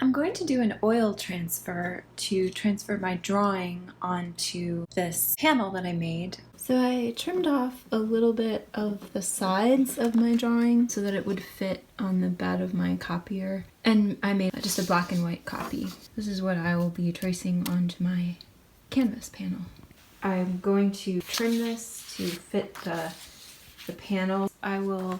I'm going to do an oil transfer to transfer my drawing onto this panel that I made. So I trimmed off a little bit of the sides of my drawing so that it would fit on the bed of my copier. And I made just a black and white copy. This is what I will be tracing onto my canvas panel. I'm going to trim this to fit the panel. I will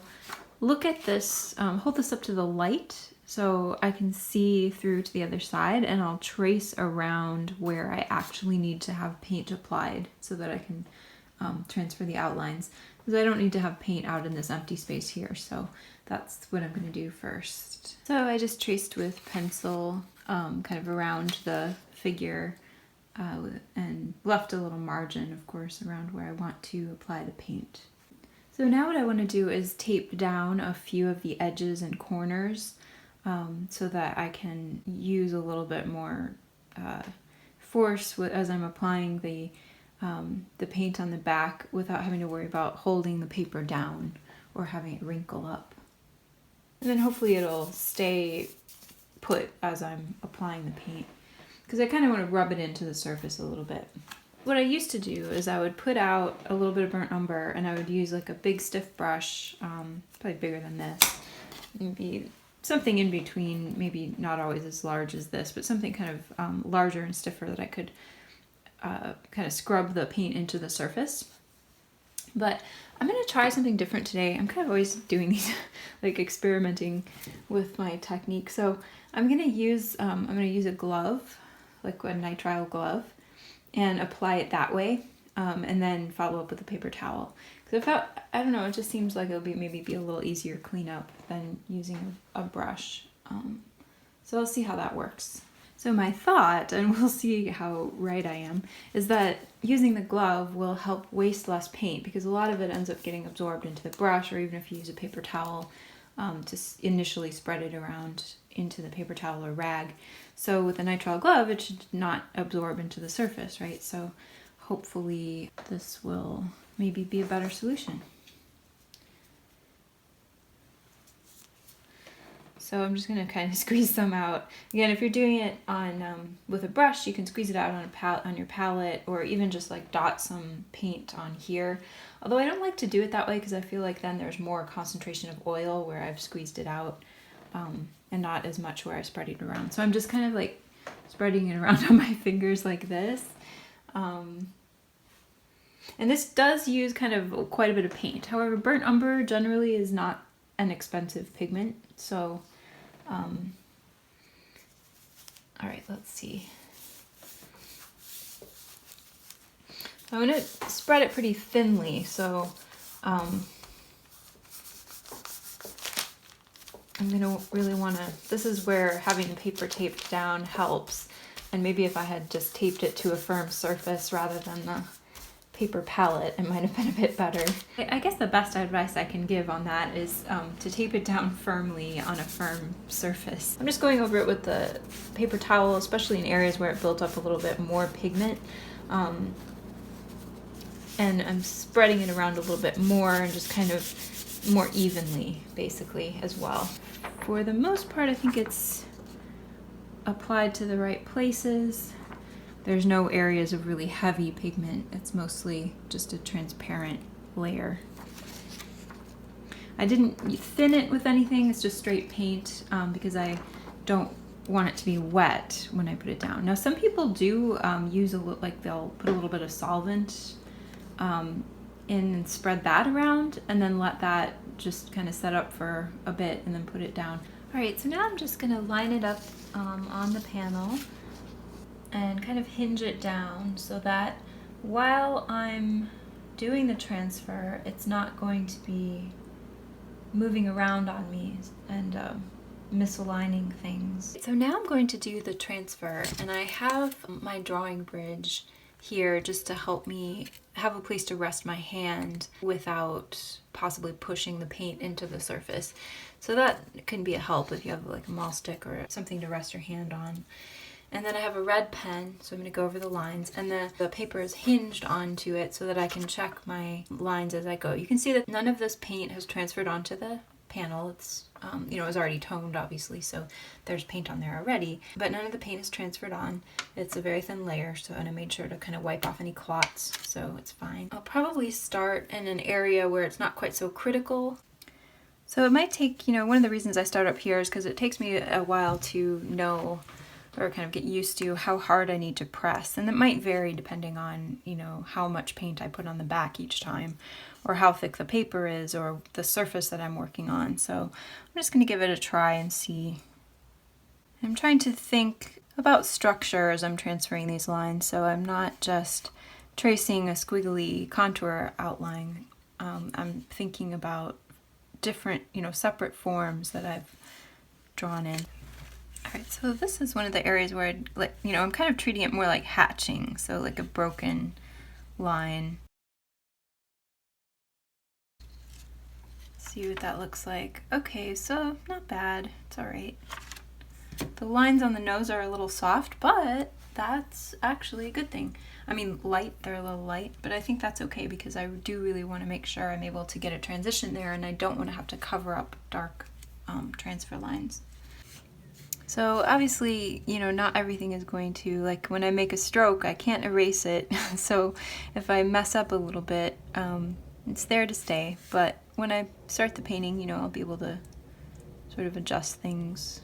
look at this, hold this up to the light so I can see through to the other side, and I'll trace around where I actually need to have paint applied so that I can transfer the outlines, because I don't need to have paint out in this empty space here, so that's what I'm going to do first. So I just traced with pencil kind of around the figure and left a little margin, of course, around where I want to apply the paint. So now what I want to do is tape down a few of the edges and corners so that I can use a little bit more force as I'm applying the paint on the back without having to worry about holding the paper down or having it wrinkle up. And then hopefully it'll stay put as I'm applying the paint, because I kind of want to rub it into the surface a little bit. What I used to do is I would put out a little bit of burnt umber, and I would use like a big stiff brush, probably bigger than this, maybe something in between, maybe not always as large as this, but something kind of larger and stiffer that I could kind of scrub the paint into the surface. But I'm going to try something different today. I'm kind of always doing these, like experimenting with my technique. So I'm going to use a glove, like a nitrile glove, and apply it that way, and then follow up with a paper towel. Because I don't know, it just seems like it'll maybe be a little easier cleanup than using a brush. So I'll see how that works. So my thought, and we'll see how right I am, is that using the glove will help waste less paint, because a lot of it ends up getting absorbed into the brush, or even if you use a paper towel to initially spread it around into the paper towel or rag. So with a nitrile glove, it should not absorb into the surface, right? So hopefully this will maybe be a better solution. So I'm just going to kind of squeeze some out. Again, if you're doing it on with a brush, you can squeeze it out on your palette, or even just like dot some paint on here. Although I don't like to do it that way, because I feel like then there's more concentration of oil where I've squeezed it out, and not as much where I spread it around. So I'm just kind of like spreading it around on my fingers like this. And this does use kind of quite a bit of paint. However, burnt umber generally is not an expensive pigment, so all right, let's see. I'm going to spread it pretty thinly, so I'm going to really want to, this is where having the paper taped down helps, and maybe if I had just taped it to a firm surface rather than the paper palette, it might have been a bit better. I guess the best advice I can give on that is to tape it down firmly on a firm surface. I'm just going over it with the paper towel, especially in areas where it built up a little bit more pigment. And I'm spreading it around a little bit more and just kind of more evenly, basically, as well. For the most part, I think it's applied to the right places. There's no areas of really heavy pigment. It's mostly just a transparent layer. I didn't thin it with anything. It's just straight paint because I don't want it to be wet when I put it down. Now, some people do use they'll put a little bit of solvent in and spread that around, and then let that just kind of set up for a bit and then put it down. All right, so now I'm just gonna line it up on the panel and kind of hinge it down so that while I'm doing the transfer, it's not going to be moving around on me and misaligning things. So now I'm going to do the transfer, and I have my drawing bridge here just to help me have a place to rest my hand without possibly pushing the paint into the surface. So that can be a help if you have like a mall stick or something to rest your hand on. And then I have a red pen, so I'm going to go over the lines, and the paper is hinged onto it so that I can check my lines as I go. You can see that none of this paint has transferred onto the panel. It's, you know, it was already toned obviously, so there's paint on there already, but none of the paint is transferred on. It's a very thin layer, so, and I made sure to kind of wipe off any clots, so it's fine. I'll probably start in an area where it's not quite so critical. So it might take, you know, one of the reasons I start up here is because it takes me a while to know or kind of get used to how hard I need to press. And it might vary depending on, you know, how much paint I put on the back each time, or how thick the paper is, or the surface that I'm working on. So I'm just going to give it a try and see. I'm trying to think about structure as I'm transferring these lines, so I'm not just tracing a squiggly contour outline. I'm thinking about different, you know, separate forms that I've drawn in. Alright, so this is one of the areas where, you know, I'm kind of treating it more like hatching, so like a broken line. See what that looks like. Okay, so not bad. It's alright. The lines on the nose are a little soft, but that's actually a good thing. I mean, light, they're a little light, but I think that's okay because I do really want to make sure I'm able to get a transition there, and I don't want to have to cover up dark transfer lines. So obviously, you know, not everything is going to, like when I make a stroke, I can't erase it. So if I mess up a little bit, it's there to stay. But when I start the painting, you know, I'll be able to sort of adjust things